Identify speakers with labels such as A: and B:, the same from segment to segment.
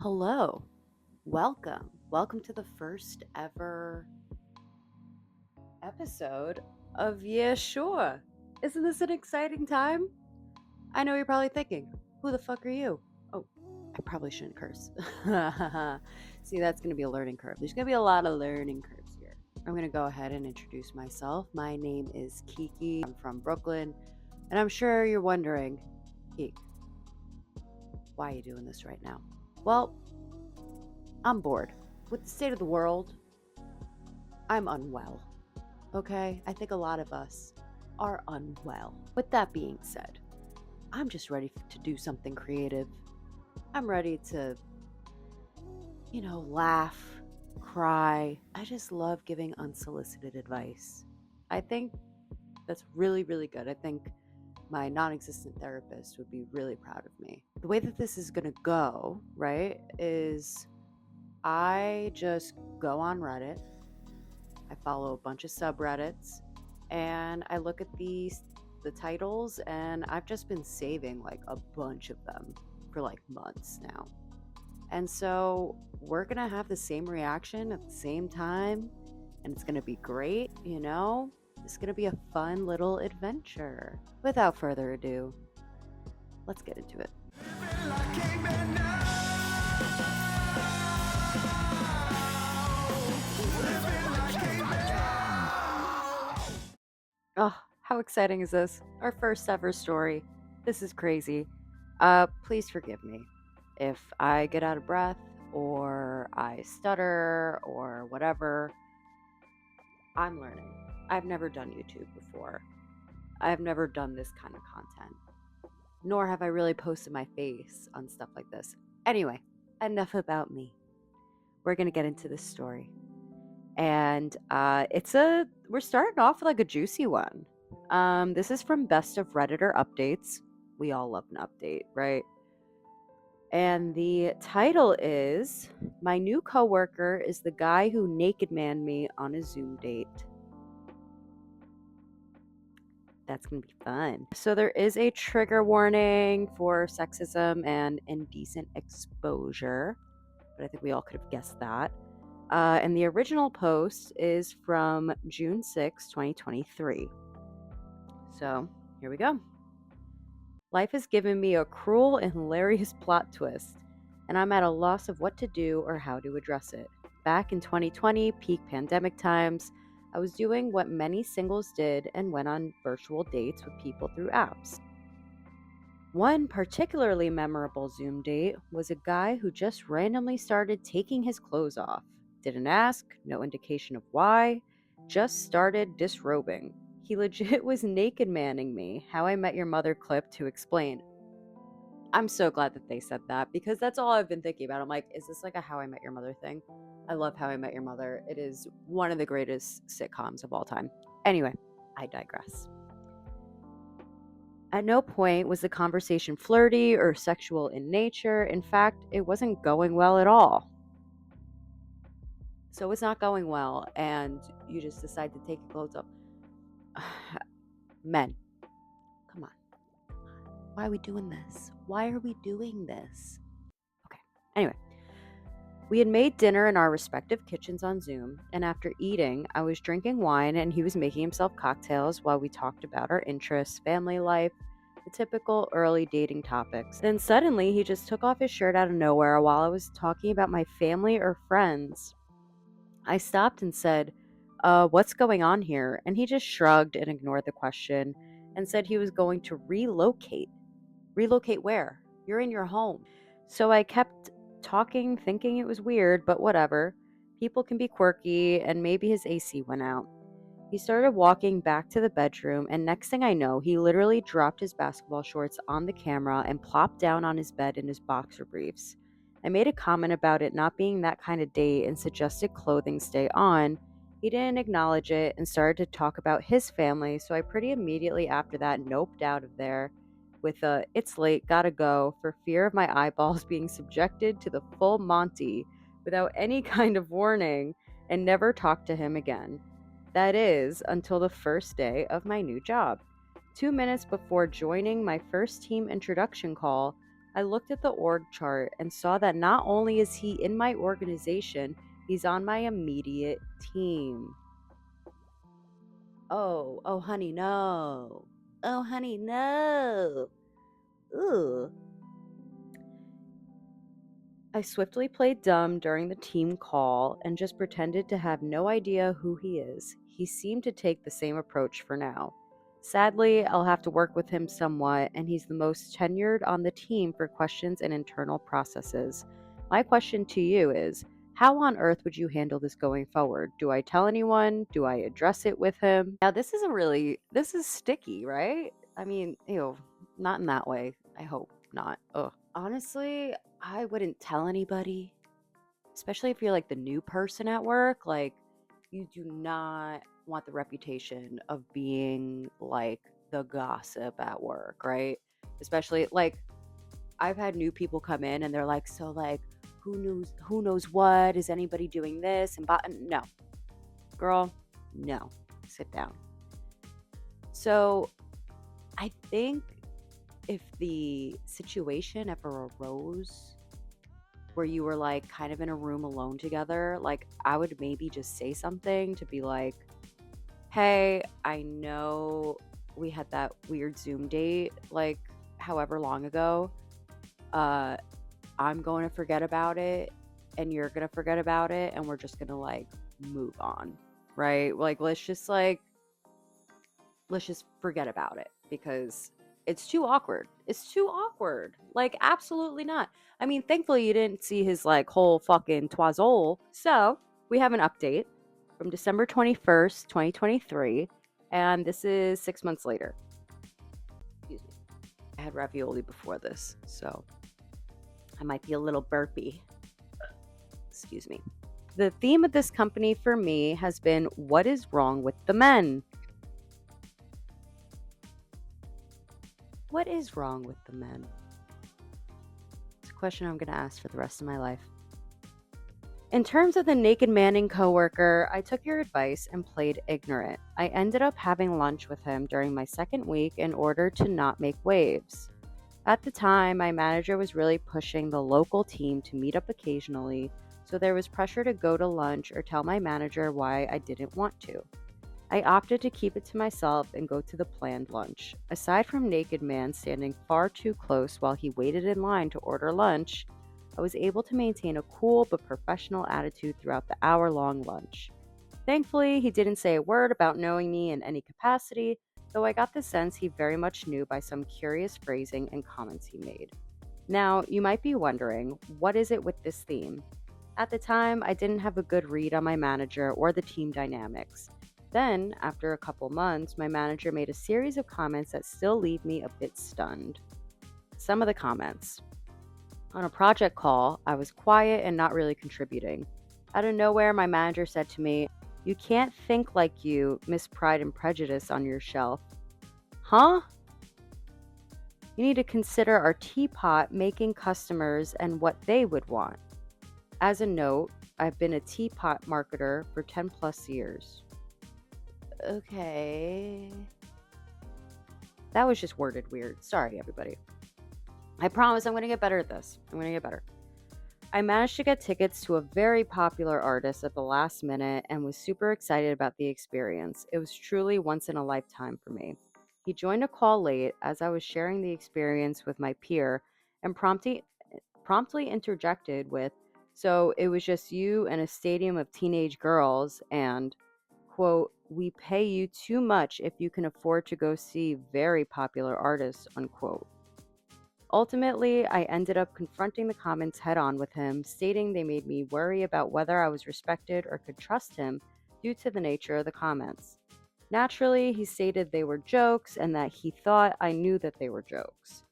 A: Hello, welcome to the first ever episode of Yeah Sure. Isn't this an exciting time? I know you're probably thinking, who the fuck are you? Oh, I probably shouldn't curse. See, that's going to be a learning curve. There's going to be a lot of learning curves here. I'm going to go ahead and introduce myself. My name is Kiki. I'm from Brooklyn, and I'm sure you're wondering, Kiki, why are you doing this right now? Well, I'm bored. With the state of the world, I'm unwell. Okay? I think a lot of us are unwell. With that being said, I'm just ready to do something creative. I'm ready to, laugh, cry. I just love giving unsolicited advice. I think that's really, really good. I think my non existent therapist would be really proud of me. The way that this is going to go, right, is I just go on Reddit. I follow a bunch of subreddits and I look at the titles, and I've just been saving like a bunch of them for like months now. And so we're going to have the same reaction at the same time, and it's going to be great, It's going to be a fun little adventure. Without further ado, let's get into it. Oh, how exciting is this? Our first ever story. This is crazy. Please forgive me if I get out of breath or I stutter or whatever. I'm learning. I've never done YouTube before. I've never done this kind of content, nor have I really posted my face on stuff like this. Anyway, enough about me. We're going to get into this story. And we're starting off with like a juicy one. This is from Best of Redditor Updates. We all love an update, right? And the title is My New Coworker is the Guy Who Naked Manned Me on a Zoom Date. That's going to be fun. So there is a trigger warning for sexism and indecent exposure, but I think we all could have guessed that. And the original post is from June 6, 2023. So here we go. Life has given me a cruel and hilarious plot twist, and I'm at a loss of what to do or how to address it. Back in 2020, peak pandemic times, I was doing what many singles did and went on virtual dates with people through apps. One particularly memorable Zoom date was a guy who just randomly started taking his clothes off. Didn't ask, no indication of why, just started disrobing. He legit was naked manning me. How I Met Your Mother clip to explain. I'm so glad that they said that, because that's all I've been thinking about. I'm like, is this like a How I Met Your Mother thing? I love How I Met Your Mother. It is one of the greatest sitcoms of all time. Anyway, I digress. At no point was the conversation flirty or sexual in nature. In fact, it wasn't going well at all. So it's not going well, and you just decide to take your clothes off. Men, come on. Why are we doing this? Why are we doing this? Okay, anyway. We had made dinner in our respective kitchens on Zoom, and after eating, I was drinking wine and he was making himself cocktails while we talked about our interests, family life, the typical early dating topics. Then suddenly, he just took off his shirt out of nowhere while I was talking about my family or friends. I stopped and said, what's going on here? And he just shrugged and ignored the question and said he was going to relocate. Relocate where? You're in your home. So I kept talking, thinking it was weird, but whatever. People can be quirky, and maybe his AC went out. He started walking back to the bedroom, and next thing I know, he literally dropped his basketball shorts on the camera and plopped down on his bed in his boxer briefs. I made a comment about it not being that kind of date and suggested clothing stay on. He didn't acknowledge it and started to talk about his family, so I pretty immediately after that noped out of there with a "it's late, gotta go" for fear of my eyeballs being subjected to the full Monty without any kind of warning, and never talked to him again. That is, until the first day of my new job. 2 minutes before joining my first team introduction call, I looked at the org chart and saw that not only is he in my organization, he's on my immediate team. Oh, honey, no. Oh, honey, no. Ooh. I swiftly played dumb during the team call and just pretended to have no idea who he is. He seemed to take the same approach for now. Sadly, I'll have to work with him somewhat, and he's the most tenured on the team for questions and internal processes. My question to you is, how on earth would you handle this going forward? Do I tell anyone? Do I address it with him? Now, this is sticky, right? I mean, not in that way. I hope not. Ugh. Honestly, I wouldn't tell anybody, especially if you're like the new person at work. Like, you do not want the reputation of being like the gossip at work, right? Especially like I've had new people come in and they're like, so like, who knows what? Is anybody doing this? No, girl, no, sit down. So I think if the situation ever arose where you were like kind of in a room alone together, like I would maybe just say something to be like, hey, I know we had that weird Zoom date like however long ago. Uh, I'm going to forget about it and you're going to forget about it and we're just going to like move on, right? Like let's just forget about it because it's too awkward. It's too awkward. Like, absolutely not. I mean, thankfully, you didn't see his like whole fucking toisole. So, we have an update from December 21st, 2023. And this is 6 months later. Excuse me. I had ravioli before this. So, I might be a little burpy. Excuse me. The theme of this company for me has been what is wrong with the men? What is wrong with the men? It's a question I'm going to ask for the rest of my life. In terms of the naked manning coworker, I took your advice and played ignorant. I ended up having lunch with him during my second week in order to not make waves. At the time, my manager was really pushing the local team to meet up occasionally, so there was pressure to go to lunch or tell my manager why I didn't want to. I opted to keep it to myself and go to the planned lunch. Aside from Naked Man standing far too close while he waited in line to order lunch, I was able to maintain a cool but professional attitude throughout the hour-long lunch. Thankfully, he didn't say a word about knowing me in any capacity, though I got the sense he very much knew by some curious phrasing and comments he made. Now, you might be wondering, what is it with this theme? At the time, I didn't have a good read on my manager or the team dynamics. Then, after a couple months, my manager made a series of comments that still leave me a bit stunned. Some of the comments. On a project call, I was quiet and not really contributing. Out of nowhere, my manager said to me, "You can't think like you, Miss Pride and Prejudice on your shelf." Huh? You need to consider our teapot making customers and what they would want. As a note, I've been a teapot marketer for 10 plus years. Okay. That was just worded weird. Sorry, everybody. I promise I'm going to get better at this. I'm going to get better. I managed to get tickets to a very popular artist at the last minute and was super excited about the experience. It was truly once in a lifetime for me. He joined a call late as I was sharing the experience with my peer and promptly interjected with, "So it was just you and a stadium of teenage girls and, quote, we pay you too much if you can afford to go see very popular artists," unquote. Ultimately, I ended up confronting the comments head on with him, stating they made me worry about whether I was respected or could trust him due to the nature of the comments. Naturally, he stated they were jokes and that he thought I knew that they were jokes.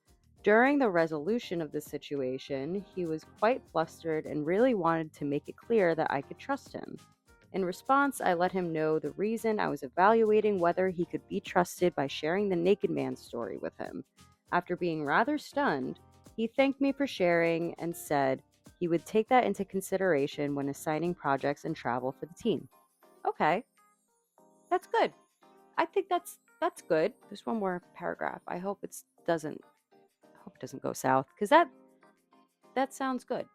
A: During the resolution of the situation, he was quite flustered and really wanted to make it clear that I could trust him. In response, I let him know the reason I was evaluating whether he could be trusted by sharing the Naked Man story with him. After being rather stunned, he thanked me for sharing and said he would take that into consideration when assigning projects and travel for the team. Okay, that's good. I think that's good. There's one more paragraph. I hope it doesn't go south because That sounds good.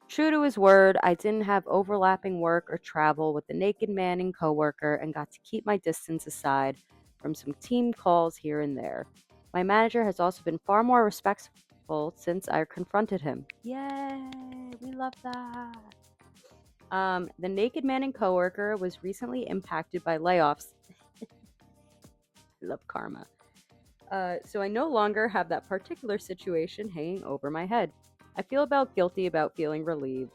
A: True to his word, I didn't have overlapping work or travel with the naked man and coworker and got to keep my distance aside from some team calls here and there. My manager has also been far more respectful since I confronted him. Yay, we love that. The naked man and coworker was recently impacted by layoffs. I love karma. So I no longer have that particular situation hanging over my head. I feel guilty about feeling relieved,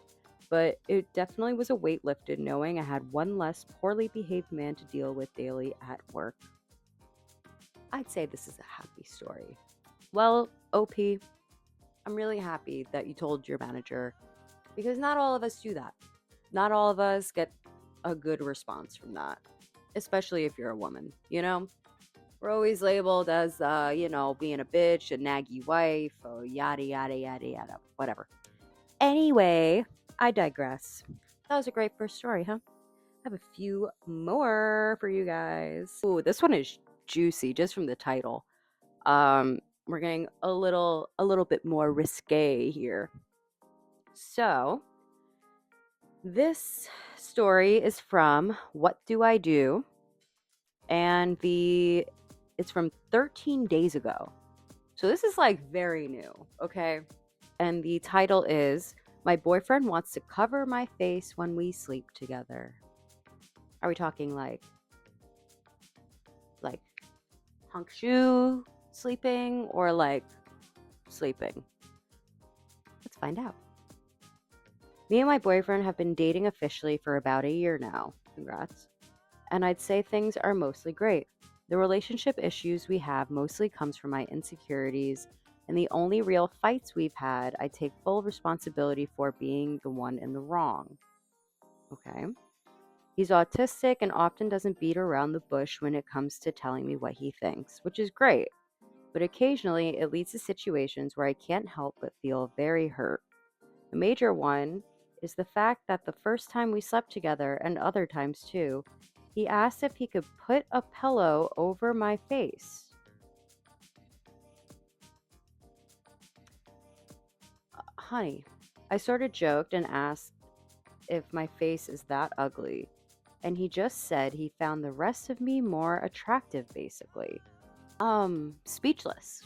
A: but it definitely was a weight lifted knowing I had one less poorly behaved man to deal with daily at work. I'd say this is a happy story. Well, OP, I'm really happy that you told your manager because not all of us do that. Not all of us get a good response from that, especially if you're a woman, you know? We're always labeled as, being a bitch, a naggy wife, or yada, yada, yada, yada, whatever. Anyway, I digress. That was a great first story, huh? I have a few more for you guys. Ooh, this one is juicy just from the title. We're getting a little bit more risque here. So, this story is from What Do I Do? And it's from 13 days ago. So this is like very new, okay? And the title is My Boyfriend Wants to Cover My Face When We Sleep Together. Are we talking like hunk shoe sleeping or like sleeping? Let's find out. Me and my boyfriend have been dating officially for about a year now. Congrats. And I'd say things are mostly great. The relationship issues we have mostly comes from my insecurities, and the only real fights we've had, I take full responsibility for being the one in the wrong. Okay. He's autistic and often doesn't beat around the bush when it comes to telling me what he thinks, which is great. But occasionally it leads to situations where I can't help but feel very hurt. The major one is the fact that the first time we slept together, and other times too, he asked if he could put a pillow over my face. Honey, I sort of joked and asked if my face is that ugly, and he just said he found the rest of me more attractive, basically. Speechless.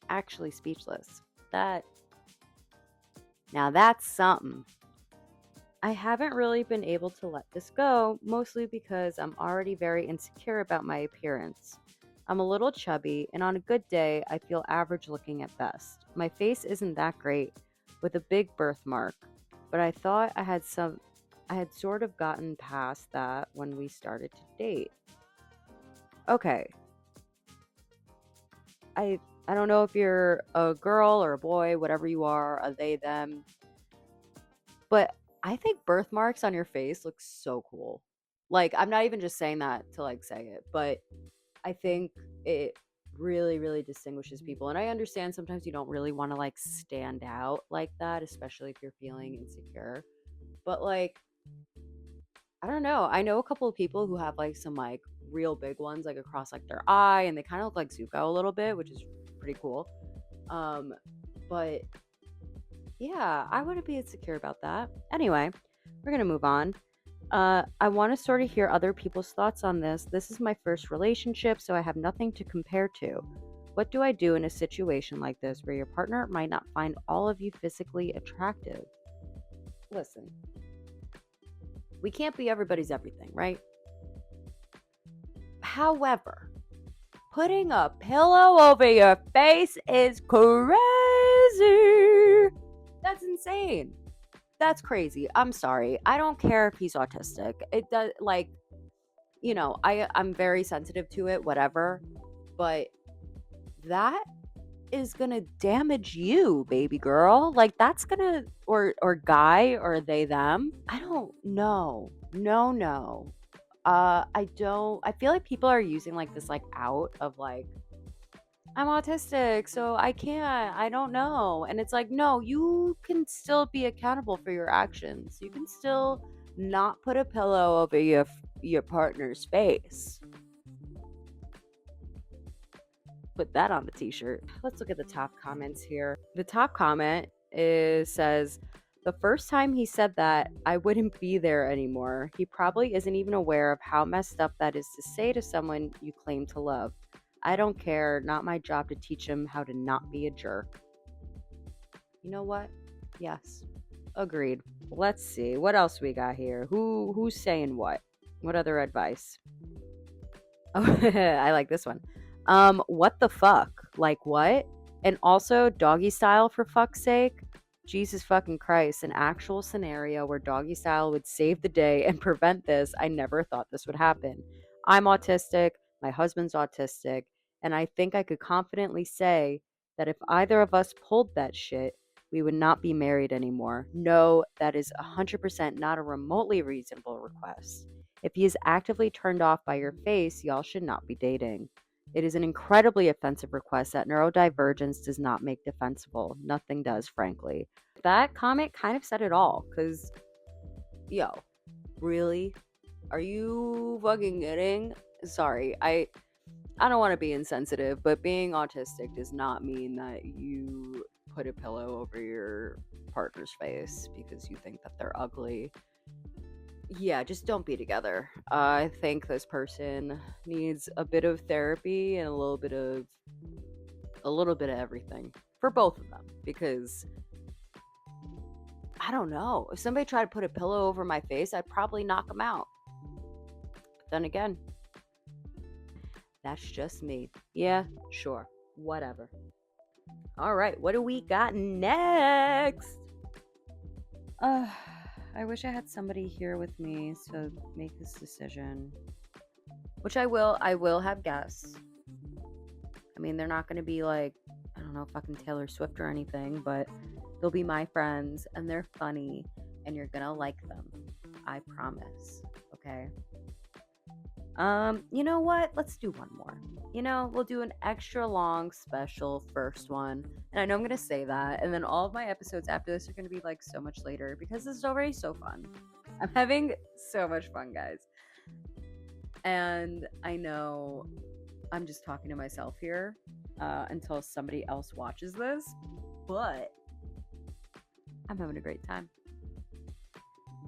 A: Actually speechless. Now that's something. I haven't really been able to let this go, mostly because I'm already very insecure about my appearance. I'm a little chubby, and on a good day, I feel average looking at best. My face isn't that great, with a big birthmark, but I thought I had sort of gotten past that when we started to date. Okay. I don't know if you're a girl or a boy, whatever you are, a they, them, but I think birthmarks on your face look so cool. Like, I'm not even just saying that to like say it, but I think it really, really distinguishes people. And I understand sometimes you don't really want to like stand out like that, especially if you're feeling insecure. But like, I don't know. I know a couple of people who have like some like real big ones like across like their eye, and they kind of look like Zuko a little bit, which is pretty cool. But yeah, I wouldn't be insecure about that. Anyway, we're gonna move on. I want to sort of hear other people's thoughts on this. This is my first relationship, so I have nothing to compare to. What do I do in a situation like this where your partner might not find all of you physically attractive? Listen, we can't be everybody's everything, right? However, putting a pillow over your face is crazy. That's insane. That's crazy. I'm sorry. I don't care if he's autistic. It does, like, I'm very sensitive to it, whatever. But that is gonna damage you, baby girl. Like, that's gonna, or guy, or they, them. I don't know. No. I feel like people are using like this like out of like, I'm autistic, so I don't know. And it's like, no, you can still be accountable for your actions. You can still not put a pillow over your partner's face. Put that on the t-shirt. Let's look at the top comments here. The top comment says, the first time he said that, I wouldn't be there anymore. He probably isn't even aware of how messed up that is to say to someone you claim to love. I don't care. Not my job to teach him how to not be a jerk. You know what? Yes. Agreed. Let's see. What else we got here? Who's saying what? What other advice? Oh, I like this one. What the fuck? Like what? And also doggy style, for fuck's sake. Jesus fucking Christ, an actual scenario where doggy style would save the day and prevent this. I never thought this would happen. I'm autistic, my husband's autistic, and I think I could confidently say that if either of us pulled that shit, we would not be married anymore. No, that is 100% not a remotely reasonable request. If he is actively turned off by your face, y'all should not be dating. It is an incredibly offensive request that neurodivergence does not make defensible. Nothing does, frankly. That comment kind of said it all, because, yo, really? Are you fucking kidding? Sorry, I don't want to be insensitive, but being autistic does not mean that you put a pillow over your partner's face because you think that they're ugly. Yeah, just don't be together. I think this person needs a bit of therapy and a little bit of everything for both of them, because I don't know. If somebody tried to put a pillow over my face, I'd probably knock them out. But then again, that's just me. Yeah, sure. Whatever. All right, what do we got next? I wish I had somebody here with me to make this decision. Which I will. I will have guests. I mean, they're not going to be like, I don't know, fucking Taylor Swift or anything, but they'll be my friends, and they're funny, and you're going to like them. I promise. Okay? You know what? Let's do one more. We'll do an extra long special first one. And I know I'm going to say that. And then all of my episodes after this are going to be like so much later, because this is already so fun. I'm having so much fun, guys. And I know I'm just talking to myself here until somebody else watches this. But I'm having a great time.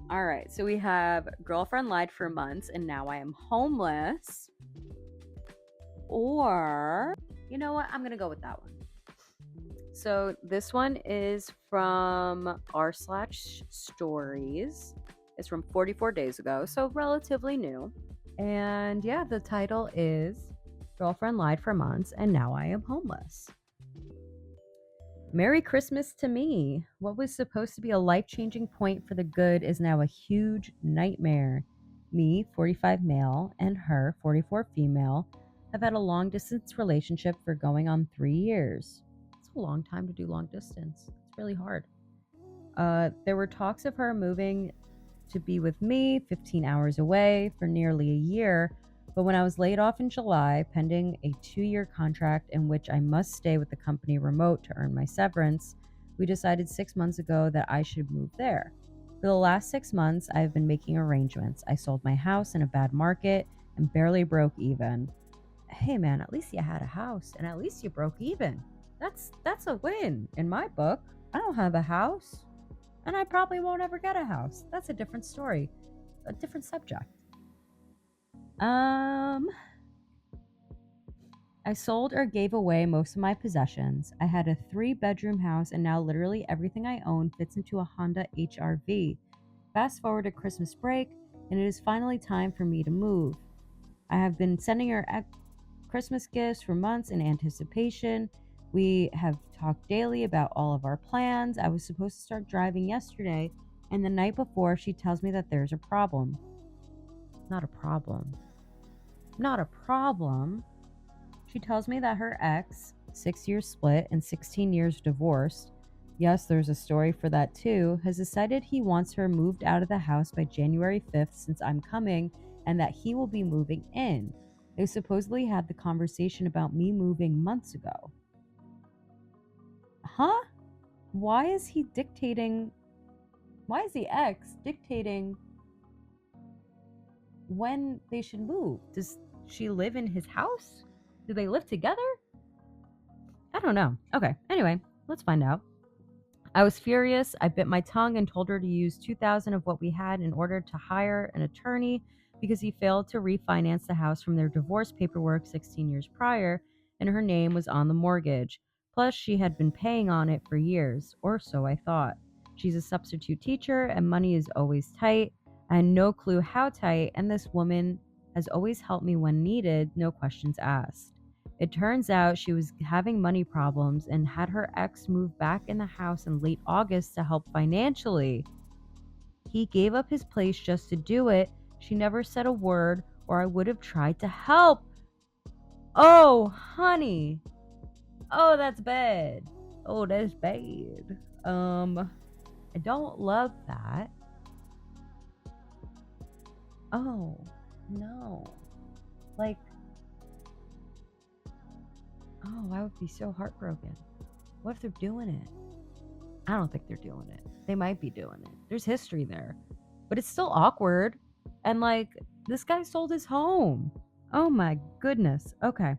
A: All right, so we have girlfriend lied for months and now I am homeless. Or, you know what? I'm going to go with that one. So this one is from r/stories. It's from 44 days ago, so relatively new. And yeah, the title is Girlfriend Lied for Months and Now I Am Homeless. Merry Christmas to me. What was supposed to be a life-changing point for the good is now a huge nightmare. Me, 45 male, and her, 44 female, have had a long-distance relationship for going on 3 years. It's a long time to do long distance. It's really hard. There were talks of her moving to be with me 15 hours away for nearly a year, but when I was laid off in July, pending a 2-year contract in which I must stay with the company remote to earn my severance, we decided 6 months ago that I should move there. For the last 6 months, I have been making arrangements. I sold my house in a bad market and barely broke even. Hey man, at least you had a house and at least you broke even. That's a win in my book. I don't have a house and I probably won't ever get a house. That's a different story, a different subject. I sold or gave away most of my possessions. I had a 3-bedroom house and now literally everything I own fits into a Honda HR-V. Fast forward to Christmas break and it is finally time for me to move. I have been sending her Christmas gifts for months in anticipation. We have talked daily about all of our plans. I was supposed to start driving yesterday, and the night before she tells me that there's a problem. Not a problem. She tells me that her ex, 6 years split and 16 years divorced, yes, there's a story for that too, has decided he wants her moved out of the house by January 5th since I'm coming, and that he will be moving in. They supposedly had the conversation about me moving months ago. Huh? Why is the ex dictating when they should move? Does she live in his house? Do they live together?
B: I don't know. Okay, anyway, let's find out. I was furious. I bit my tongue and told her to use $2,000 of what we had in order to hire an attorney because he failed to refinance the house from their divorce paperwork 16 years prior, and her name was on the mortgage. Plus, she had been paying on it for years, or so I thought. She's a substitute teacher, and money is always tight. I had no clue how tight, and this woman has always helped me when needed, no questions asked. It turns out she was having money problems and had her ex move back in the house in late August to help financially. He gave up his place just to do it. She never said a word, or I would have tried to help. Oh, honey. Oh, that's bad. Oh, that's bad. I don't love that. Oh, no. Like, oh, I would be so heartbroken. What if they're doing it? I don't think they're doing it. They might be doing it. There's history there. But it's still awkward. And like, this guy sold his home. Oh my goodness. Okay.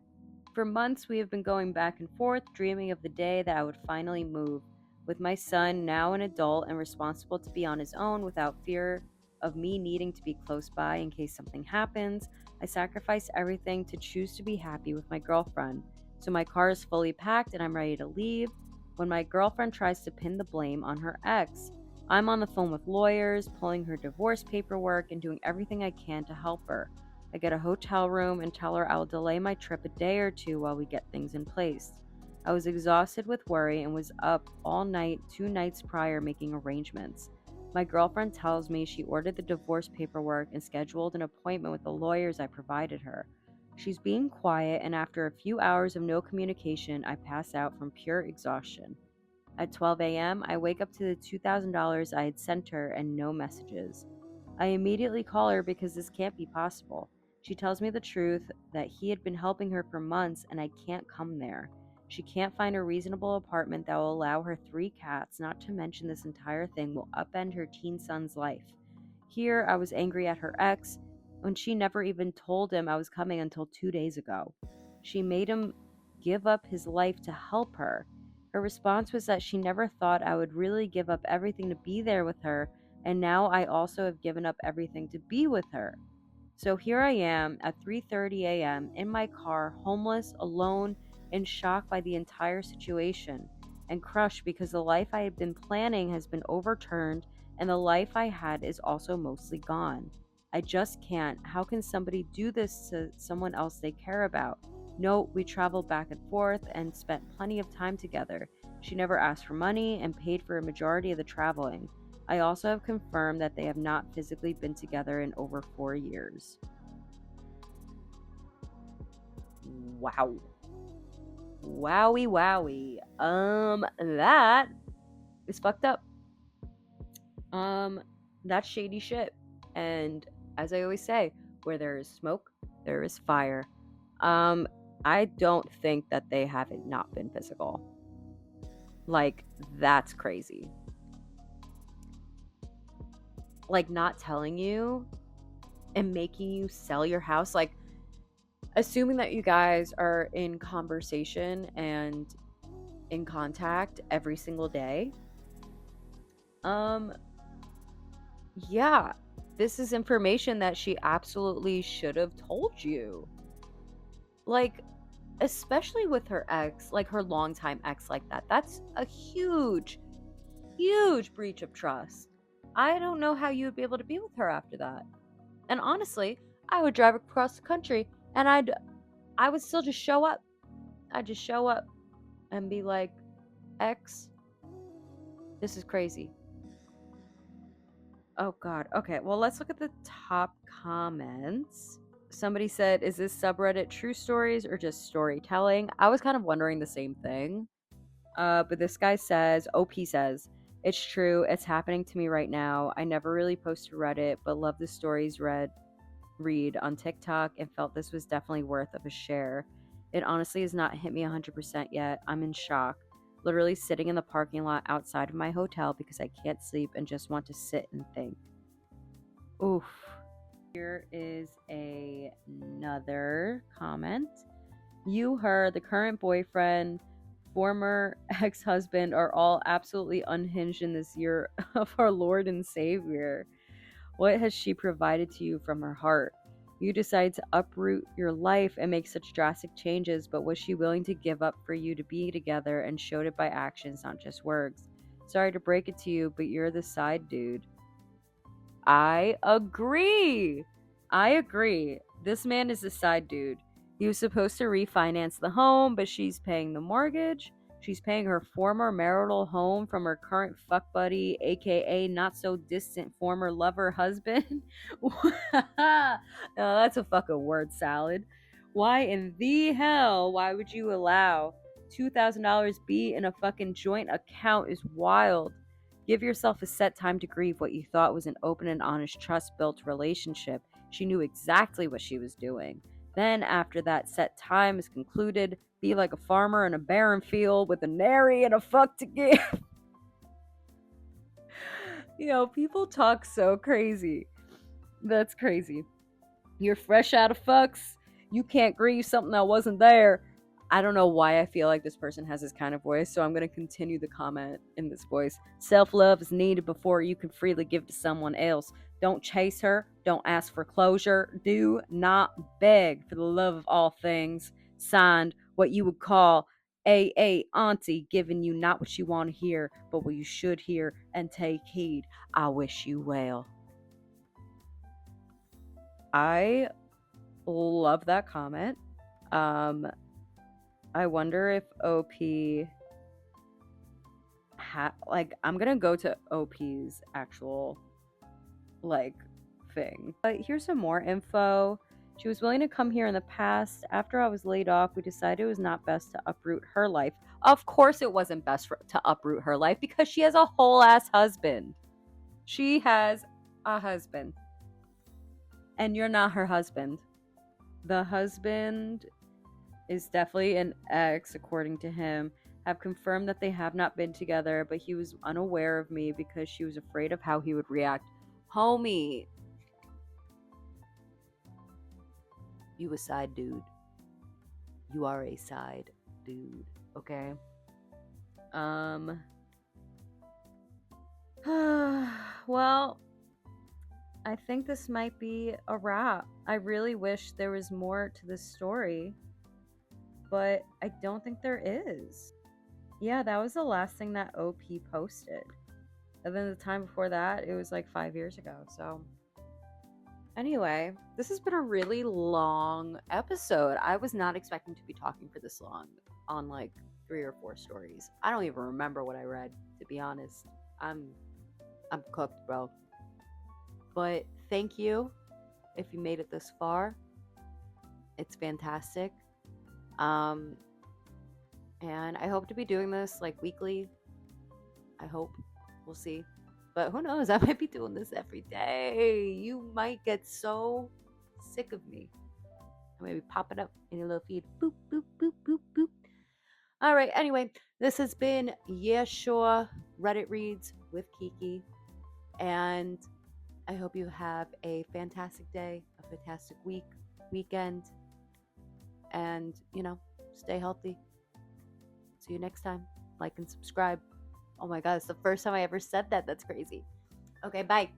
A: For months, we have been going back and forth, dreaming of the day that I would finally move. With my son, now an adult and responsible to be on his own without fear of me needing to be close by in case something happens, I sacrifice everything to choose to be happy with my girlfriend. So my car is fully packed and I'm ready to leave when my girlfriend tries to pin the blame on her ex. I'm on the phone with lawyers, pulling her divorce paperwork, and doing everything I can to help her. I get a hotel room and tell her I will delay my trip a day or two while we get things in place. I was exhausted with worry and was up all night 2 nights prior making arrangements. My girlfriend tells me she ordered the divorce paperwork and scheduled an appointment with the lawyers I provided her. She's being quiet, and after a few hours of no communication, I pass out from pure exhaustion. At 12 a.m., I wake up to the $2,000 I had sent her and no messages. I immediately call her because this can't be possible. She tells me the truth that he had been helping her for months and I can't come there. She can't find a reasonable apartment that will allow her 3 cats, not to mention this entire thing will upend her teen son's life. Here, I was angry at her ex when she never even told him I was coming until 2 days ago. She made him give up his life to help her. Her response was that she never thought I would really give up everything to be there with her, and now I also have given up everything to be with her. So here I am at 3:30 a.m. in my car, homeless, alone, and shocked by the entire situation, and crushed because the life I had been planning has been overturned and the life I had is also mostly gone. I just can't. How can somebody do this to someone else they care about? No, we traveled back and forth and spent plenty of time together. She never asked for money and paid for a majority of the traveling. I also have confirmed that they have not physically been together in over 4 years. Wow. Wowie wowie. That is fucked up. That's shady shit. And as I always say, where there is smoke, there is fire. I don't think that they haven't not been physical. Like, that's crazy. Like, not telling you and making you sell your house, like, assuming that you guys are in conversation and in contact every single day. Yeah, this is information that she absolutely should have told you. Like, especially with her ex, like her longtime ex, like that. That's a huge, huge breach of trust. I don't know how you would be able to be with her after that. And honestly, I would drive across the country and I would still just show up. I'd just show up and be like, X, this is crazy. Oh God. Okay, well, let's look at the top comments. Somebody said, is this subreddit true stories or just storytelling? I was kind of wondering the same thing. But this guy says, OP says, it's true. It's happening to me right now. I never really post to Reddit, but love the stories read on TikTok and felt this was definitely worth of a share. It honestly has not hit me 100% yet. I'm in shock. Literally sitting in the parking lot outside of my hotel because I can't sleep and just want to sit and think. Oof. Here is another comment. You, her, the current boyfriend former ex-husband are all absolutely unhinged in this year of our Lord and Savior. What has she provided to you from her heart? You decide to uproot your life and make such drastic changes, but was she willing to give up for you to be together and showed it by actions, not just words? Sorry to break it to you, but you're the side dude. I agree. I agree. This man is a side dude. He was supposed to refinance the home, but she's paying the mortgage. She's paying her former marital home from her current fuck buddy, aka not so distant former lover husband. No, that's a fucking word salad. Why in the hell? Why would you allow $2,000 be in a fucking joint account? Is wild. Give yourself a set time to grieve what you thought was an open and honest, trust-built relationship. She knew exactly what she was doing. Then, after that set time is concluded, be like a farmer in a barren field with a nary and a fuck to give. People talk so crazy. That's crazy. You're fresh out of fucks. You can't grieve something that wasn't there. I don't know why I feel like this person has this kind of voice, so I'm going to continue the comment in this voice. Self-love is needed before you can freely give to someone else. Don't chase her. Don't ask for closure. Do not beg for the love of all things. Signed, what you would call AA auntie, giving you not what you want to hear, but what you should hear, and take heed. I wish you well. I love that comment. I wonder if OP I'm gonna go to OP's actual thing. But here's some more info. She was willing to come here in the past. After I was laid off, we decided it was not best to uproot her life. Of course it wasn't best to uproot her life because she has a whole ass husband. She has a husband. And you're not her husband. The husband is definitely an ex, according to him. Have confirmed that they have not been together, but he was unaware of me because she was afraid of how he would react. Homie, you a side dude. You are a side dude, okay? Well, I think this might be a wrap. I really wish there was more to this story, but I don't think there is. Yeah, that was the last thing that OP posted. And then the time before that, it was like 5 years ago. So anyway, this has been a really long episode. I was not expecting to be talking for this long on 3 or 4 stories. I don't even remember what I read, to be honest. I'm cooked, bro. But thank you if you made it this far. It's fantastic. And I hope to be doing this weekly. I hope. We'll see. But who knows? I might be doing this every day. You might get so sick of me. I maybe pop it up in your little feed. Boop, boop, boop, boop, boop. All right. Anyway, this has been Yeah Sure Reddit Reads with Kiki. And I hope you have a fantastic day, a fantastic weekend. And, stay healthy. See you next time. Like and subscribe. Oh my God, it's the first time I ever said that. That's crazy. Okay, bye.